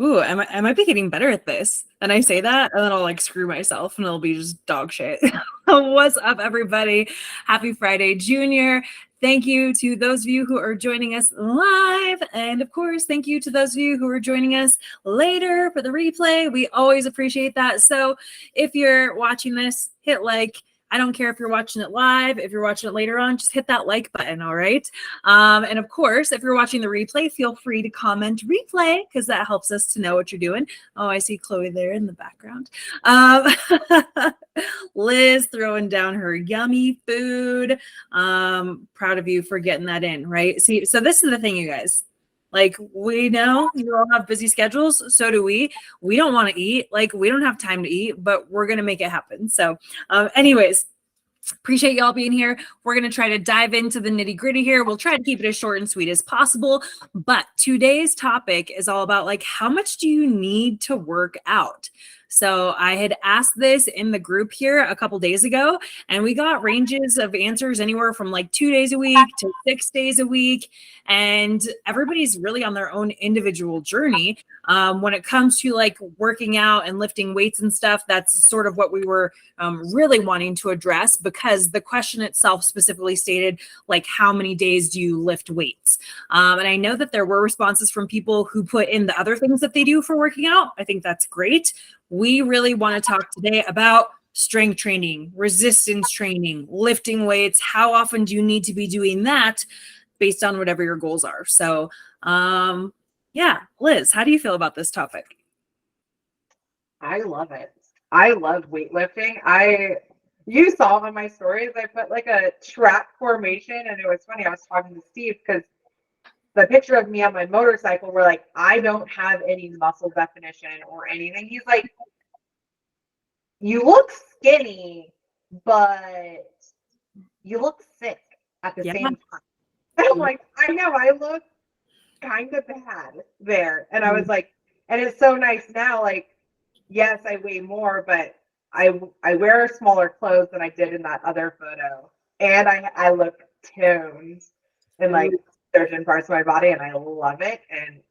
Ooh, I might be getting better at this. And I say that, and then I'll like screw myself, and it'll be just dog shit. What's up, everybody? Happy Friday, Junior. Thank you to those of you who are joining us live. And of course, thank you to those of you who are joining us later for the replay. We always appreciate that. So if you're watching this, hit like. I don't care if you're watching it live, if you're watching it later on, just hit that like button, all right? And of course, if you're watching the replay, feel free to comment replay because that helps us to know what you're doing. Oh, I see Chloe there in the background. Liz throwing down her yummy food. Proud of you for getting that in, right? See, so this is the thing, you guys. Like, we know you all have busy schedules. So do we. We don't want to eat. Like, we don't have time to eat, but we're going to make it happen. So, anyways, appreciate y'all being here. We're going to try to dive into the nitty gritty here. We'll try to keep it as short and sweet as possible. But today's topic is all about like, how much do you need to work out? So I had asked this in the group here a couple days ago, and we got ranges of answers anywhere from like 2 days a week to 6 days a week. And everybody's really on their own individual journey. When it comes to like working out and lifting weights and stuff, that's sort of what we were really wanting to address, because the question itself specifically stated like, how many days do you lift weights? And I know that there were responses from people who put in the other things that they do for working out. I think that's great. We really want to talk today about strength training, resistance training, lifting weights. How often do you need to be doing that based on whatever your goals are? So, yeah, Liz, how do you feel about this topic? I love it. I love weightlifting. You saw on my stories, I put like a track formation, and it was funny. I was talking to Steve because the picture of me on my motorcycle where like I don't have any muscle definition or anything. He's like, you look skinny, but you look sick at the same time. And I'm like, I know, I look kind of bad there. And I was like, and it's so nice now, like, yes, I weigh more, but I wear smaller clothes than I did in that other photo. And I look toned in like certain parts of my body, and I love it. And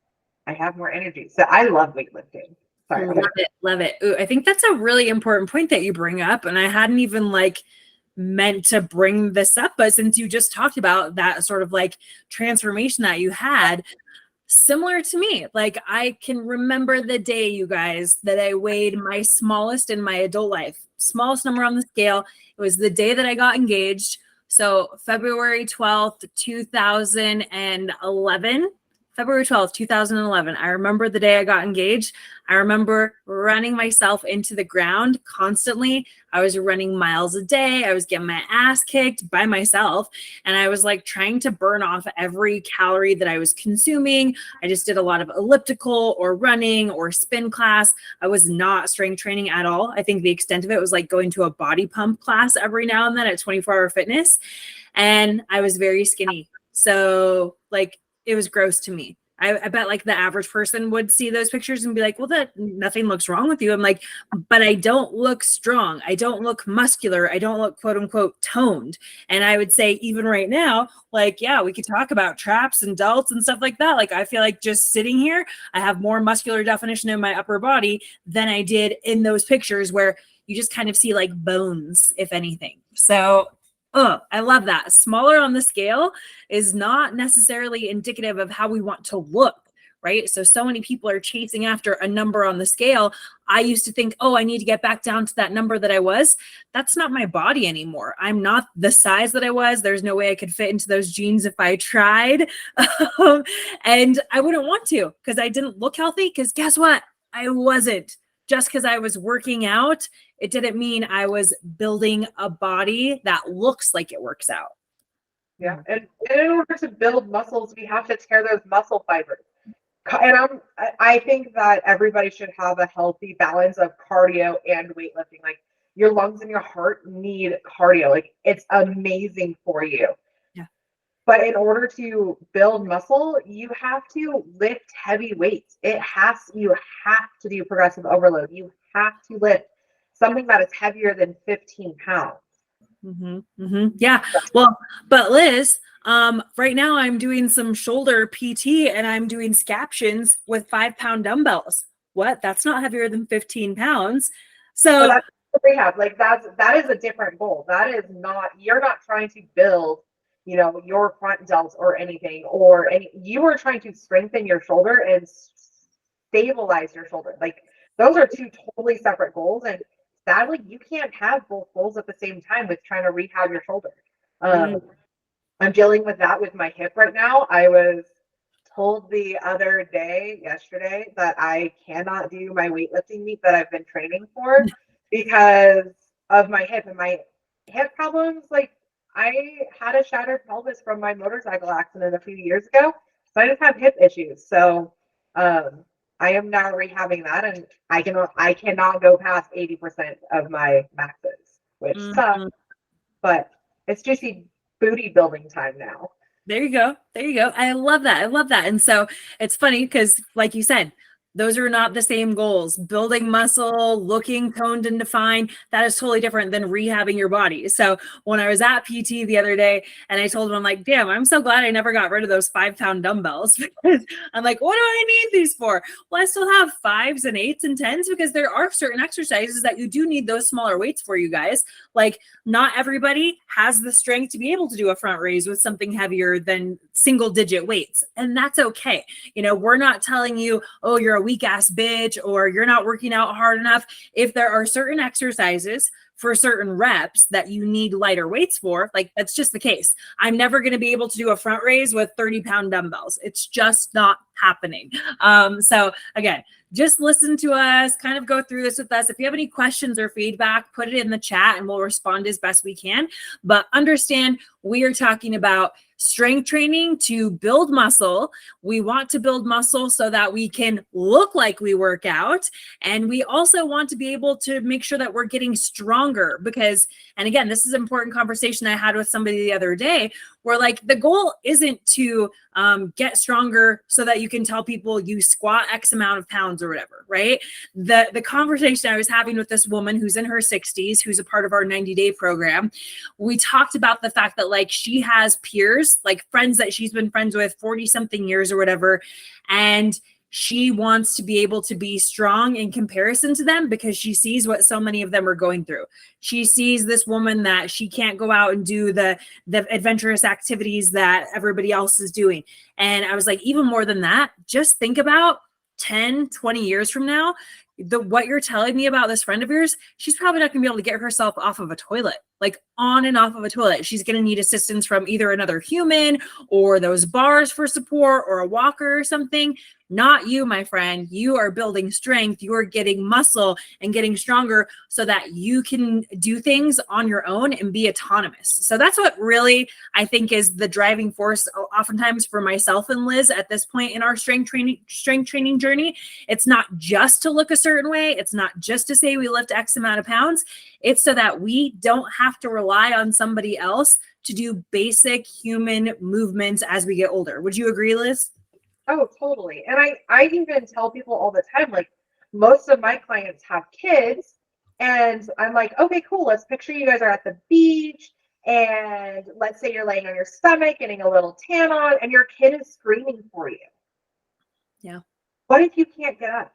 I have more energy. So I love weightlifting. Sorry. Love it. Ooh, I think that's a really important point that you bring up. And I hadn't even like meant to bring this up, but since you just talked about that sort of like transformation that you had, similar to me, like I can remember the day, you guys, that I weighed my smallest in my adult life, smallest number on the scale. It was the day that I got engaged. So February 12th, 2011. February 12th, 2011. I remember the day I got engaged. I remember running myself into the ground constantly. I was running miles a day. I was getting my ass kicked by myself. And I was like trying to burn off every calorie that I was consuming. I just did a lot of elliptical or running or spin class. I was not strength training at all. I think the extent of it was like going to a body pump class every now and then at 24-hour fitness. And I was very skinny. So like, it was gross to me. I bet like the average person would see those pictures and be like, well, that nothing looks wrong with you. I'm like, but I don't look strong. I don't look muscular. I don't look quote unquote toned. And I would say even right now, like, yeah, we could talk about traps and delts and stuff like that. Like, I feel like just sitting here, I have more muscular definition in my upper body than I did in those pictures where you just kind of see like bones, if anything. So I love that. Smaller on the scale is not necessarily indicative of how we want to look, right? So many people are chasing after a number on the scale. I used to think, oh, I need to get back down to that number that I was. That's not my body anymore. I'm not the size that I was. There's no way I could fit into those jeans if I tried. And I wouldn't want to because I didn't look healthy, because guess what? I wasn't. Just because I was working out, it didn't mean I was building a body that looks like it works out. Yeah. And in order to build muscles, we have to tear those muscle fibers. And I think that everybody should have a healthy balance of cardio and weightlifting. Like your lungs and your heart need cardio. Like it's amazing for you. Yeah. But in order to build muscle, you have to lift heavy weights. You have to do progressive overload. You have to lift something that is heavier than 15 pounds. Yeah. Well, but Liz, right now I'm doing some shoulder PT and I'm doing scaptions with 5-pound dumbbells. What? That's not heavier than 15 pounds. But So that's rehab. Like that is a different goal. That is not, you're not trying to build, your front delts or anything, you are trying to strengthen your shoulder and stabilize your shoulder. Like those are two totally separate goals. And sadly, you can't have both goals at the same time with trying to rehab your shoulder. I'm dealing with that with my hip right now. I was told yesterday, that I cannot do my weightlifting meet that I've been training for because of my hip and my hip problems. Like I had a shattered pelvis from my motorcycle accident a few years ago. So I just have hip issues. So I am now rehabbing that and I cannot go past 80% of my maxes, which sucks, but it's juicy booty building time now. there you go. There you go. I love that. I love that. And so it's funny because, like you said, those are not the same goals. Building muscle, looking toned and defined, that is totally different than rehabbing your body. So when I was at PT the other day and I told him, I'm like, damn, I'm so glad I never got rid of those 5-pound dumbbells because I'm like, what do I need these for? Well, I still have 5s and 8s and 10s because there are certain exercises that you do need those smaller weights for, you guys. Like not everybody has the strength to be able to do a front raise with something heavier than single digit weights. And that's okay. We're not telling you, oh, you're a weak ass bitch or you're not working out hard enough. If there are certain exercises for certain reps that you need lighter weights for, like that's just the case. I'm never going to be able to do a front raise with 30-pound dumbbells. It's just not happening. So again, just listen to us, kind of go through this with us. If you have any questions or feedback, put it in the chat and we'll respond as best we can. But understand we are talking about strength training to build muscle. We want to build muscle so that we can look like we work out. And we also want to be able to make sure that we're getting stronger because, and again, this is an important conversation I had with somebody the other day where like the goal isn't to get stronger so that you can tell people you squat X amount of pounds or whatever, right? The conversation I was having with this woman who's in her 60s, who's a part of our 90-day program, we talked about the fact that like she has peers, like friends that she's been friends with 40 something years or whatever. And she wants to be able to be strong in comparison to them because she sees what so many of them are going through. She sees this woman that she can't go out and do the adventurous activities that everybody else is doing. And I was like, even more than that, just think about 10, 20 years from now, what you're telling me about this friend of yours, she's probably not gonna be able to get herself off of a toilet, like on and off of a toilet. She's gonna need assistance from either another human or those bars for support or a walker or something. Not you, my friend. You are building strength. You are getting muscle and getting stronger so that you can do things on your own and be autonomous. So that's what really I think is the driving force oftentimes for myself and Liz at this point in our strength training journey. It's not just to look a certain way. It's not just to say we lift X amount of pounds. It's so that we don't have to rely on somebody else to do basic human movements as we get older. Would you agree, Liz? Oh, totally. And I even tell people all the time, like most of my clients have kids and I'm like, okay, cool. Let's picture you guys are at the beach and let's say you're laying on your stomach, getting a little tan on and your kid is screaming for you. Yeah. What if you can't get up?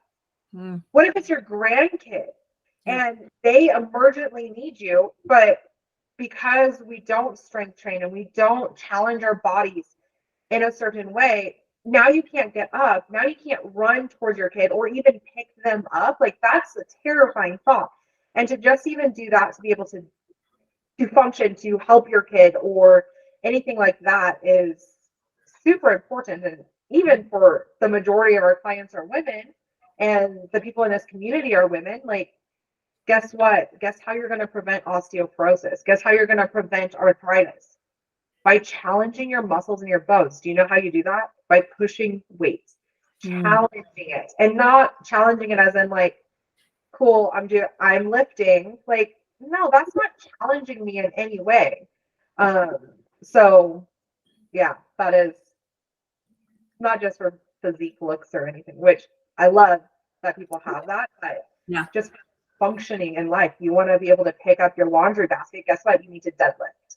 What if it's your grandkid and they emergently need you, but because we don't strength train and we don't challenge our bodies in a certain way, now you can't get up. Now you can't run towards your kid or even pick them up. Like that's a terrifying thought. And to just even do that, to be able to function, to help your kid or anything like that is super important. And even for the majority of our clients are women and the people in this community are women, like guess what? Guess how you're going to prevent osteoporosis? Guess how you're going to prevent arthritis? By challenging your muscles and your bones. Do you know how you do that? By pushing weights, challenging it, and not challenging it as in like, cool, I'm lifting. Like, no, that's not challenging me in any way. So yeah, that is not just for physique looks or anything, which I love that people have that, but yeah, just functioning in life. You want to be able to pick up your laundry basket. Guess what? You need to deadlift.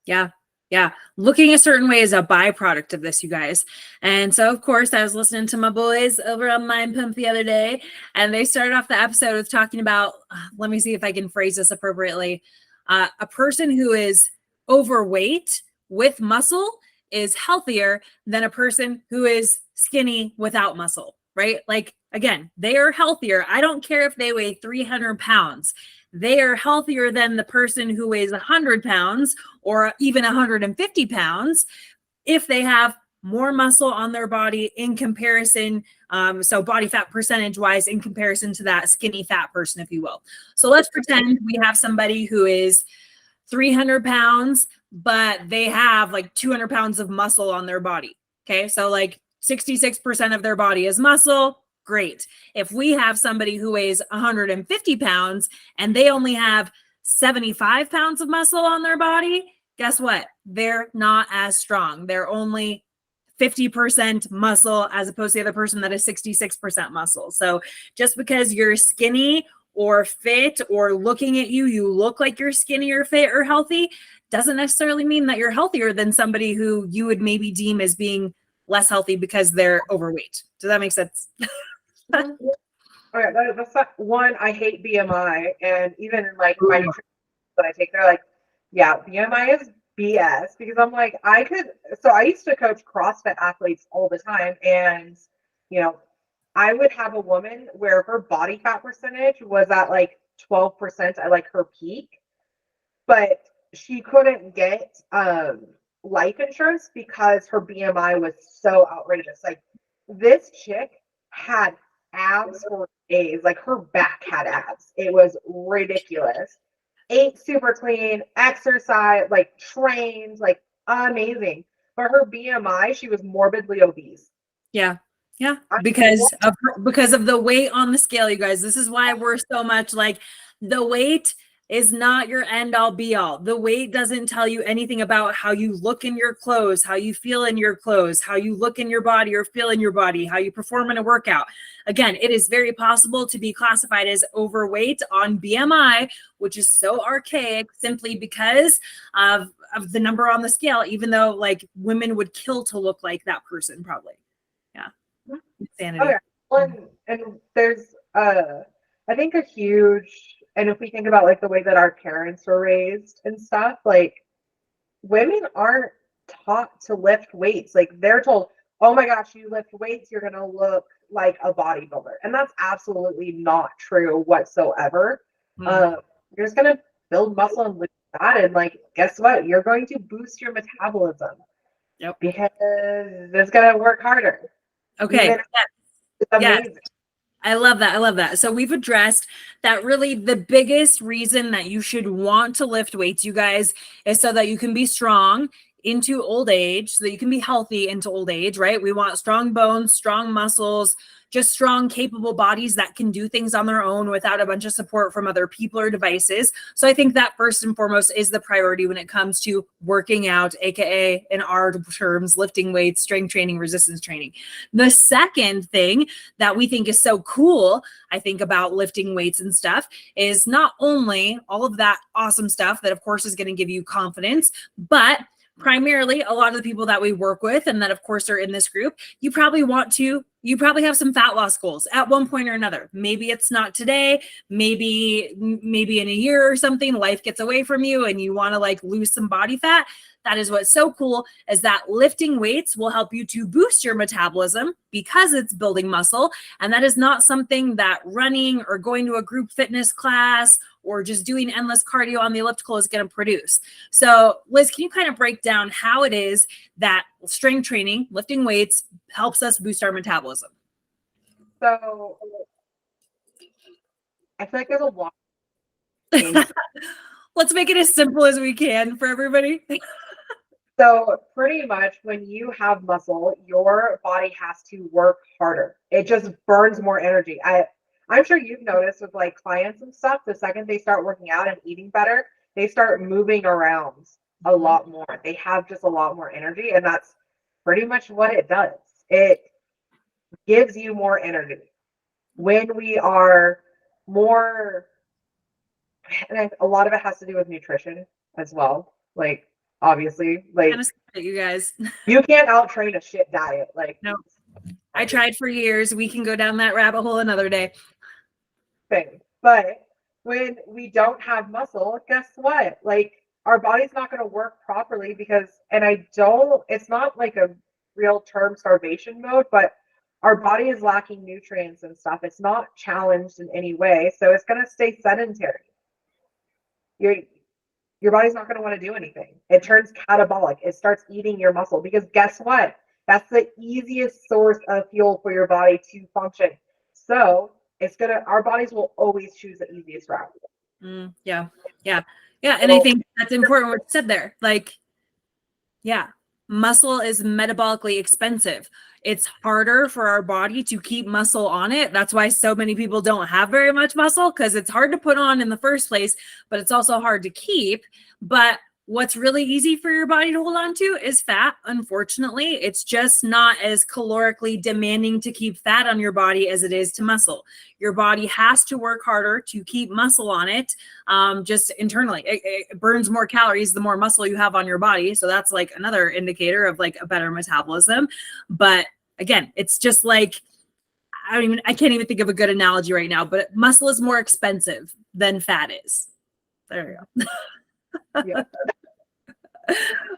Yeah. Yeah. Looking a certain way is a byproduct of this, you guys. And so, of course, I was listening to my boys over on Mind Pump the other day, and they started off the episode with talking about, let me see if I can phrase this appropriately. A person who is overweight with muscle is healthier than a person who is skinny without muscle, right? Like, again, they are healthier. I don't care if they weigh 300 pounds. They are healthier than the person who weighs 100 pounds or even 150 pounds if they have more muscle on their body in comparison. So body fat percentage wise, in comparison to that skinny fat person, if you will. So let's pretend we have somebody who is 300 pounds, but they have like 200 pounds of muscle on their body. Okay. So like 66% of their body is muscle. Great. If we have somebody who weighs 150 pounds and they only have 75 pounds of muscle on their body, guess what? They're not as strong. They're only 50% muscle as opposed to the other person that is 66% muscle. So just because you're skinny or fit or looking at you, you look like you're skinny or fit or healthy, doesn't necessarily mean that you're healthier than somebody who you would maybe deem as being less healthy because they're overweight. Does that make sense? Okay, that's not one. I hate BMI, and even in like my nutrition that I take, they're like, yeah, BMI is BS, because I'm like, so I used to coach CrossFit athletes all the time, and you know, I would have a woman where her body fat percentage was at like 12% at like her peak, but she couldn't get life insurance because her BMI was so outrageous. Like, this chick had abs for days. Like, her back had abs. It was ridiculous. Ate super clean, exercise, like trained, like amazing. But her BMI, she was morbidly obese. Yeah. Yeah. Because of the weight on the scale, you guys. This is why we're so much like, the weight is not your end all be all. The weight doesn't tell you anything about how you look in your clothes, how you feel in your clothes, how you look in your body or feel in your body, how you perform in a workout. Again, it is very possible to be classified as overweight on BMI, which is so archaic simply because of the number on the scale, even though like women would kill to look like that person probably. Yeah. Insanity. Okay. One, and there's I think a huge, and if we think about like the way that our parents were raised and stuff, like, women aren't taught to lift weights. Like, they're told, oh my gosh, you lift weights, you're gonna look like a bodybuilder. And that's absolutely not true whatsoever. You're just gonna build muscle and lose fat, and like, guess what? You're going to boost your metabolism. Yep. Because it's gonna work harder. Okay. It's amazing. Yes. I love that. I love that. So we've addressed that really the biggest reason that you should want to lift weights, you guys, is so that you can be strong into old age, so that you can be healthy into old age, right? We want strong bones, strong muscles, just strong, capable bodies that can do things on their own without a bunch of support from other people or devices. So I think that first and foremost is the priority when it comes to working out, AKA in our terms, lifting weights, strength training, resistance training. The second thing that we think is so cool, I think, about lifting weights and stuff is not only all of that awesome stuff that of course is going to give you confidence, but primarily a lot of the people that we work with and that of course are in this group, you probably have some fat loss goals at one point or another. Maybe it's not today, maybe in a year or something, life gets away from you and you want to like lose some body fat. That is what's so cool, is that lifting weights will help you to boost your metabolism because it's building muscle. And that is not something that running or going to a group fitness class or just doing endless cardio on the elliptical is going to produce. So Liz, can you kind of break down how it is that strength training, lifting weights, helps us boost our metabolism? So I feel like there's a lot. Let's make it as simple as we can for everybody. So pretty much when you have muscle, your body has to work harder. It just burns more energy. I'm sure you've noticed with like clients and stuff, the second they start working out and eating better, they start moving around a lot more. They have just a lot more energy, and that's pretty much what it does. It gives you more energy. When we are more and a lot of it has to do with nutrition as well. Like, obviously, like Kind of you guys. you can't out train a shit diet. Like, No, I tried for years. We can go down that rabbit hole another day. thing. But when we don't have muscle, guess what? Like, our body's not going to work properly because, and it's not like a real term starvation mode, but our body is lacking nutrients and stuff. It's not challenged in any way. So it's going to stay sedentary. Your body's not going to want to do anything. It turns catabolic. It starts eating your muscle because guess what? That's the easiest source of fuel for your body to function. So our bodies will always choose the easiest route. Yeah. And I think that's important what you said there. Like, yeah, muscle is metabolically expensive. It's harder for our body to keep muscle on it. That's why so many people don't have very much muscle, because it's hard to put on in the first place, but it's also hard to keep. But what's really easy for your body to hold on to is fat. Unfortunately, it's just not as calorically demanding to keep fat on your body as it is to muscle. Your body has to work harder to keep muscle on it, just internally. It burns more calories the more muscle you have on your body. So that's like another indicator of like a better metabolism. But again, it's just like, I can't even think of a good analogy right now, but muscle is more expensive than fat is. There you go. Yeah.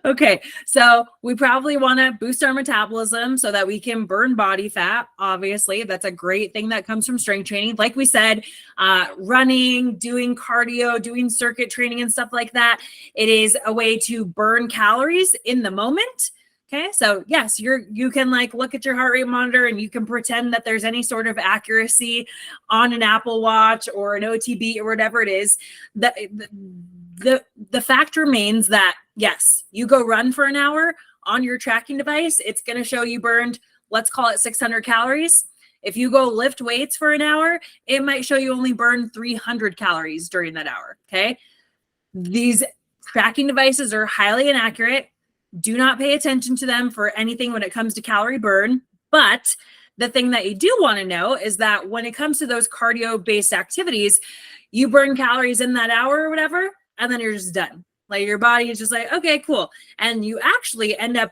Okay, so we probably want to boost our metabolism so that we can burn body fat. Obviously, that's a great thing that comes from strength training. Like we said, running, doing cardio, doing circuit training and stuff like that. It is a way to burn calories in the moment. Okay, so yes, you can like look at your heart rate monitor and you can pretend that there's any sort of accuracy on an Apple Watch or an OTB or whatever it is. The fact remains that yes, you go run for an hour on your tracking device, it's going to show you burned, let's call it 600 calories. If you go lift weights for an hour, it might show you only burn 300 calories during that hour. Okay. These tracking devices are highly inaccurate. Do not pay attention to them for anything when it comes to calorie burn. But the thing that you do want to know is that when it comes to those cardio-based activities, you burn calories in that hour or whatever, and then you're just done. Like your body is just like, okay, cool. And you actually end up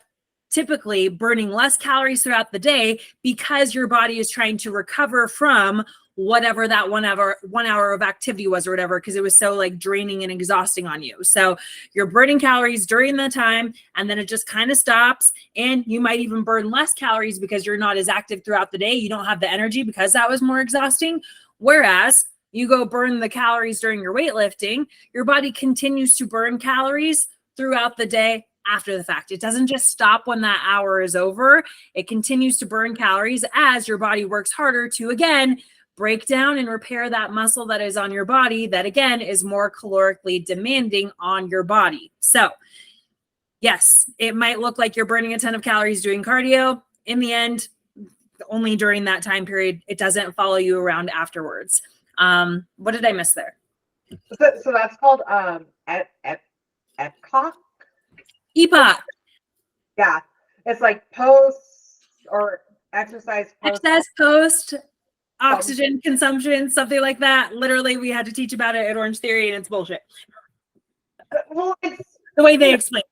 typically burning less calories throughout the day because your body is trying to recover from whatever that 1 hour of activity was or whatever, because it was so like draining and exhausting on you. So you're burning calories during the time and then it just kind of stops, and you might even burn less calories because you're not as active throughout the day. You don't have the energy because that was more exhausting. Whereas you go burn the calories during your weightlifting, your body continues to burn calories throughout the day after the fact. It doesn't just stop when that hour is over. It continues to burn calories as your body works harder to, again, break down and repair that muscle that is on your body that, again, is more calorically demanding on your body. So yes, it might look like you're burning a ton of calories doing cardio. In the end, only during that time period. It doesn't follow you around afterwards. What did I miss there? So that's called EPOC. EPOC. Yeah, it's like post or exercise post oxygen consumption, something like that. Literally, we had to teach about it at Orange Theory, and it's bullshit. Well, it's the way they explain it.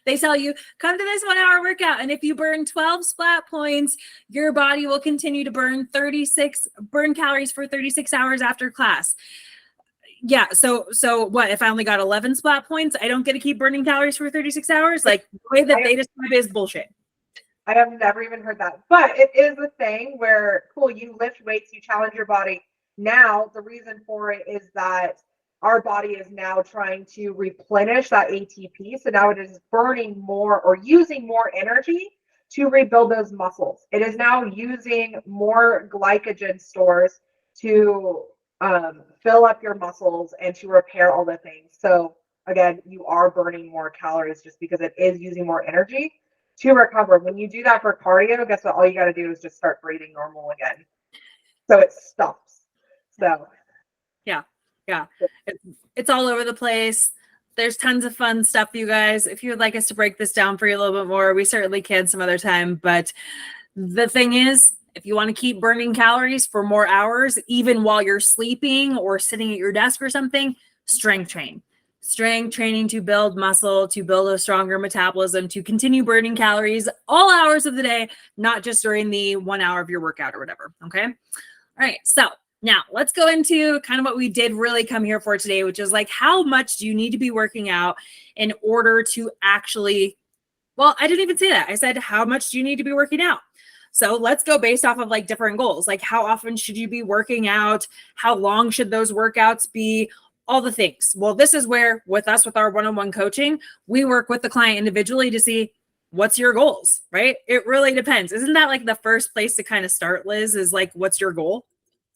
They tell you, come to this 1 hour workout, and if you burn 12 splat points, your body will continue to burn calories for 36 hours after class. Yeah, so what if I only got 11 splat points? I don't get to keep burning calories for 36 hours? Like, the way that they describe it is bullshit. I have never even heard that. But it is a thing where, cool, you lift weights, you challenge your body. Now, the reason for it is that our body is now trying to replenish that ATP. So now it is burning more or using more energy to rebuild those muscles. It is now using more glycogen stores to fill up your muscles and to repair all the things. So again, you are burning more calories just because it is using more energy to recover. When you do that for cardio, guess what? All you got to do is just start breathing normal again. So it stops. So yeah, it's all over the place. There's tons of fun stuff, you guys. If you would like us to break this down for you a little bit more, we certainly can some other time. But the thing is, if you want to keep burning calories for more hours, even while you're sleeping or sitting at your desk or something, strength train. Strength training to build muscle, to build a stronger metabolism, to continue burning calories all hours of the day, not just during the 1 hour of your workout or whatever. Okay. All right. So now let's go into kind of what we did really come here for today, which is like, how much do you need to be working out in order to actually, well, I didn't even say that. I said, how much do you need to be working out? So let's go based off of like different goals. Like, how often should you be working out? How long should those workouts be? All the things. Well, this is where with us, with our one-on-one coaching, we work with the client individually to see what's your goals, right? It really depends. Isn't that like the first place to kind of start, Liz, is like, what's your goal?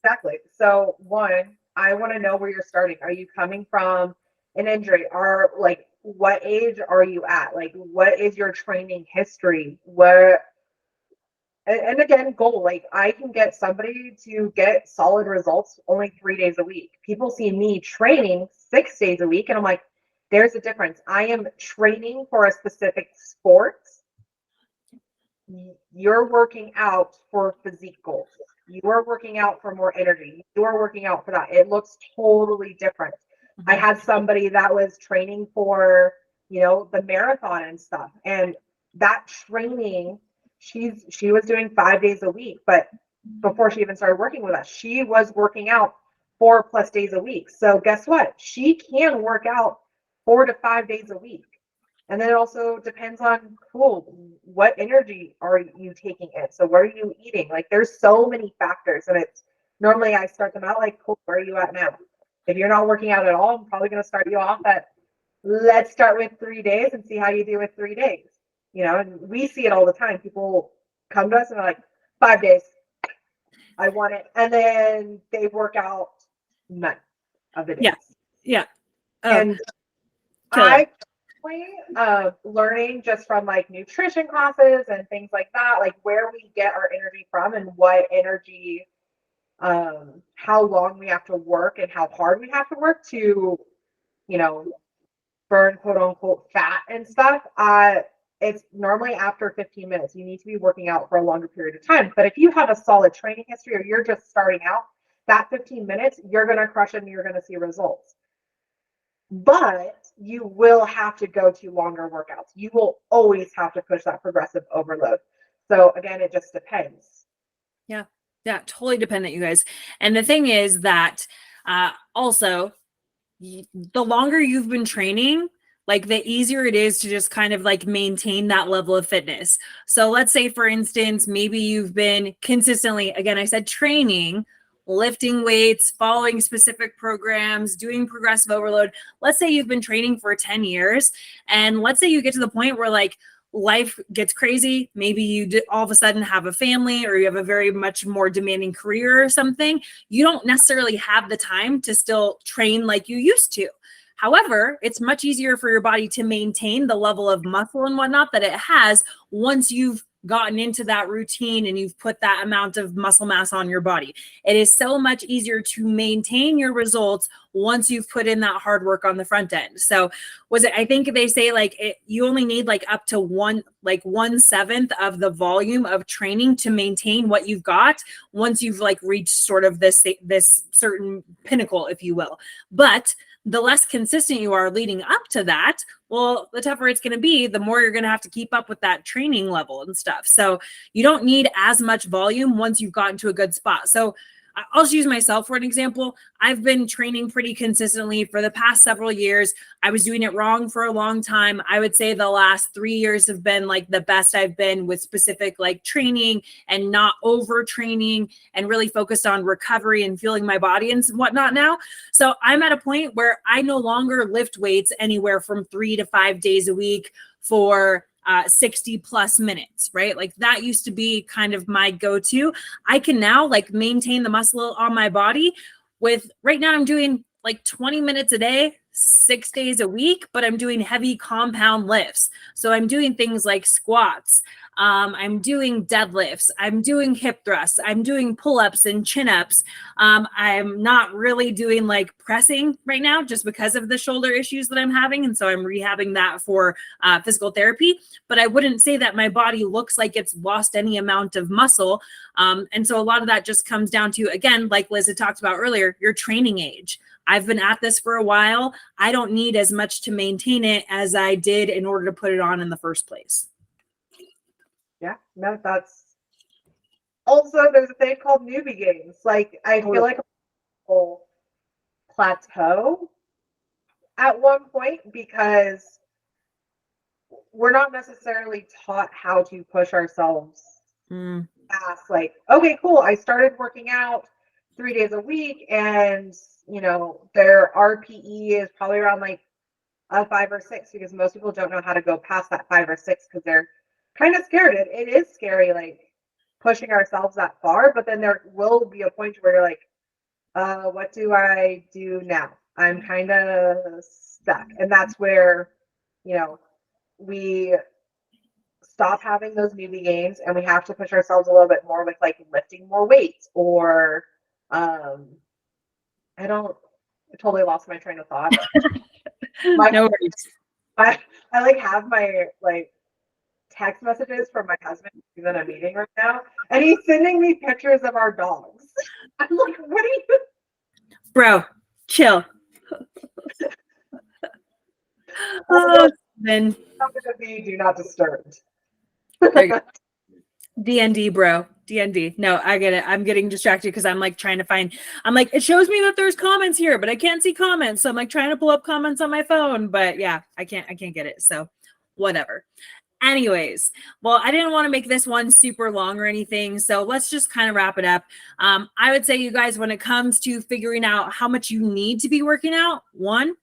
Exactly. So one, I want to know where you're starting. Are you coming from an injury? Or like, what age are you at? Like, what is your training history? Where, and again, goal, like I can get somebody to get solid results only 3 days a week. People see me training 6 days a week, and I'm like, there's a difference. I am training for a specific sport. You're working out for physique goals. You are working out for more energy. You are working out for that. It looks totally different. I had somebody that was training for, the marathon and stuff. And that training, she was doing 5 days a week, but before she even started working with us, she was working out 4+ days a week. So guess what? She can work out 4 to 5 days a week. And then it also depends on, what energy are you taking in? So what are you eating? Like there's so many factors, and it's normally I start them out like, cool, where are you at now? If you're not working out at all, I'm probably going to start you off at, let's start with 3 days and see how you do with 3 days. And we see it all the time. People come to us and they're like, 5 days, I want it. And then they work out none of the days. Yeah. And I learning just from like nutrition classes and things like that, like where we get our energy from and what energy, how long we have to work and how hard we have to work to, burn quote unquote fat and stuff. It's normally after 15 minutes. You need to be working out for a longer period of time. But if you have a solid training history or you're just starting out, that 15 minutes, you're going to crush it and you're going to see results. But you will have to go to longer workouts. You will always have to push that progressive overload. So again, it just depends. Yeah, totally dependent, you guys. And the thing is that also, the longer you've been training, like the easier it is to just kind of like maintain that level of fitness. So let's say, for instance, maybe you've been consistently, again, I said training, lifting weights, following specific programs, doing progressive overload. Let's say you've been training for 10 years, and let's say you get to the point where like life gets crazy. Maybe you all of a sudden have a family, or you have a very much more demanding career or something. You don't necessarily have the time to still train like you used to. However, it's much easier for your body to maintain the level of muscle and whatnot that it has once you've gotten into that routine and you've put that amount of muscle mass on your body. It is so much easier to maintain your results once you've put in that hard work on the front end. So I think they say like you only need like up to 1/7 of the volume of training to maintain what you've got once you've like reached sort of this certain pinnacle, if you will. But the less consistent you are leading up to that, well, the tougher it's going to be, the more you're going to have to keep up with that training level and stuff. So you don't need as much volume once you've gotten to a good spot. So I'll just use myself for an example. I've been training pretty consistently for the past several years. I was doing it wrong for a long time. I would say the last 3 years have been like the best I've been with specific like training and not overtraining and really focused on recovery and feeling my body and whatnot now. So I'm at a point where I no longer lift weights anywhere from 3 to 5 days a week for 60+ minutes, right? Like that used to be kind of my go-to. I can now like maintain the muscle on my body with, right now I'm doing like 20 minutes a day, 6 days a week, but I'm doing heavy compound lifts. So I'm doing things like squats. I'm doing deadlifts. I'm doing hip thrusts. I'm doing pull-ups and chin-ups. I'm not really doing like pressing right now just because of the shoulder issues that I'm having. And so I'm rehabbing that for physical therapy. But I wouldn't say that my body looks like it's lost any amount of muscle. And so a lot of that just comes down to, again, like Liz had talked about earlier, your training age. I've been at this for a while. I don't need as much to maintain it as I did in order to put it on in the first place. Yeah, no, that's also there's a thing called newbie games. Like I feel like people plateau at one point because we're not necessarily taught how to push ourselves past like, okay, cool, I started working out 3 days a week and their RPE is probably around like a 5 or 6 because most people don't know how to go past that 5 or 6 because they're kind of scared. It is scary, like pushing ourselves that far, but then there will be a point where you're like, what do I do now? I'm kind of stuck. And that's where, we stop having those newbie games and we have to push ourselves a little bit more with like lifting more weights or I totally lost my train of thought. No worries. I like have my like text messages from my husband. He's in a meeting right now, and he's sending me pictures of our dogs. I'm like, what are you? Bro, chill. Then do not disturb. DND, bro. DND. No, I get it. I'm getting distracted because I'm like trying to find. I'm like, it shows me that there's comments here, but I can't see comments. So I'm like trying to pull up comments on my phone, but yeah, I can't get it. So whatever. Anyways, well, I didn't want to make this one super long or anything, so let's just kind of wrap it up. I would say, you guys, when it comes to figuring out how much you need to be working out, one,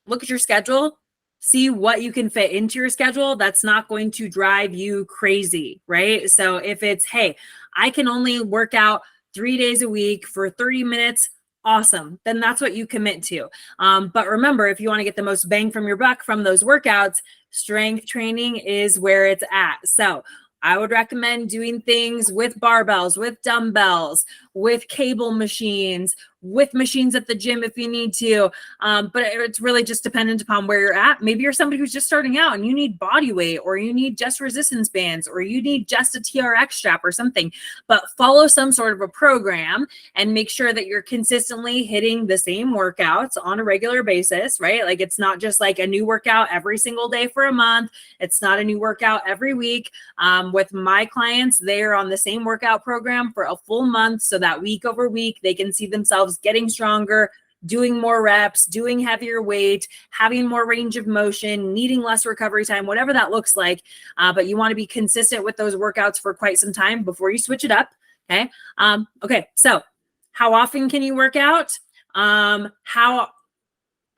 look at your schedule, see what you can fit into your schedule that's not going to drive you crazy, right? So if it's, hey, I can only work out 3 days a week for 30 minutes, awesome. Then that's what you commit to. But remember, if you want to get the most bang from your buck from those workouts, strength training is where it's at. So I would recommend doing things with barbells, with dumbbells, with cable machines, with machines at the gym if you need to. But it's really just dependent upon where you're at. Maybe you're somebody who's just starting out and you need body weight, or you need just resistance bands, or you need just a TRX strap or something. But follow some sort of a program and make sure that you're consistently hitting the same workouts on a regular basis, right? Like it's not just like a new workout every single day for a month. It's not a new workout every week. With my clients, they're on the same workout program for a full month so that week over week, they can see themselves getting stronger, doing more reps, doing heavier weight, having more range of motion, needing less recovery time, whatever that looks like. But you want to be consistent with those workouts for quite some time before you switch it up. Okay. Okay. So how often can you work out?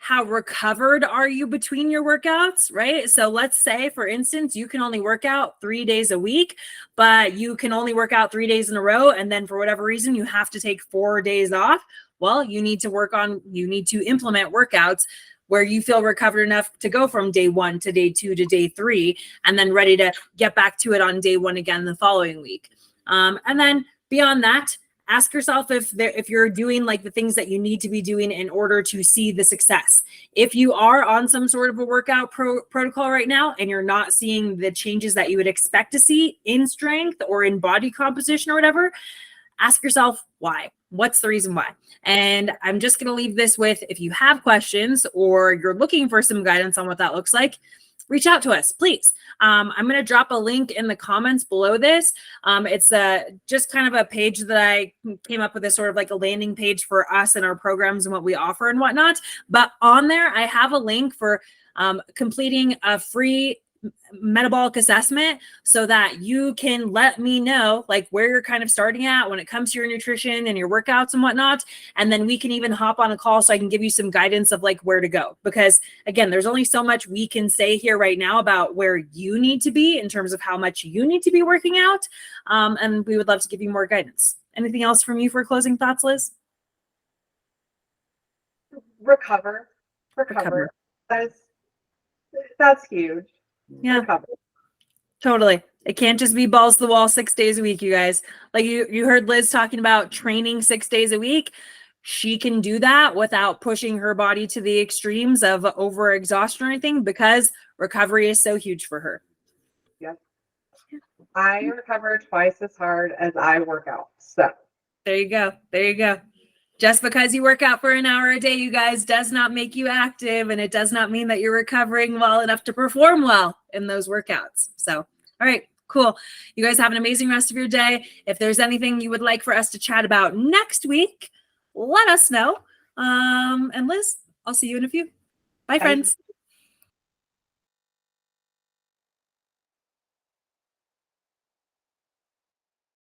How recovered are you between your workouts, right? So let's say, for instance, you can only work out 3 days a week, but you can only work out 3 days in a row. And then for whatever reason, you have to take 4 days off. Well, you need to implement workouts where you feel recovered enough to go from day 1 to day 2 to day 3, and then ready to get back to it on day 1 again the following week. And then beyond that, ask yourself if you're doing like the things that you need to be doing in order to see the success. If you are on some sort of a workout protocol right now and you're not seeing the changes that you would expect to see in strength or in body composition or whatever, ask yourself why. What's the reason why? And I'm just going to leave this with, if you have questions or you're looking for some guidance on what that looks like, reach out to us, please. I'm going to drop a link in the comments below this. It's just kind of a page that I came up with, a sort of like a landing page for us and our programs and what we offer and whatnot. But on there, I have a link for completing a free metabolic assessment so that you can let me know like where you're kind of starting at when it comes to your nutrition and your workouts and whatnot. And then we can even hop on a call so I can give you some guidance of like where to go. Because again, there's only so much we can say here right now about where you need to be in terms of how much you need to be working out. And we would love to give you more guidance. Anything else from you for closing thoughts, Liz? Recover. That's huge. Yeah, totally. It can't just be balls to the wall 6 days a week, you guys. Like you heard Liz talking about training 6 days a week. She can do that without pushing her body to the extremes of overexhaustion or anything, because recovery is so huge for her. Yep. I recover twice as hard as I work out. So there you go. There you go. Just because you work out for an hour a day, you guys, does not make you active, and it does not mean that you're recovering well enough to perform well in those workouts. So, all right, cool. You guys have an amazing rest of your day. If there's anything you would like for us to chat about next week, let us know. And Liz, I'll see you in a few. Bye, friends.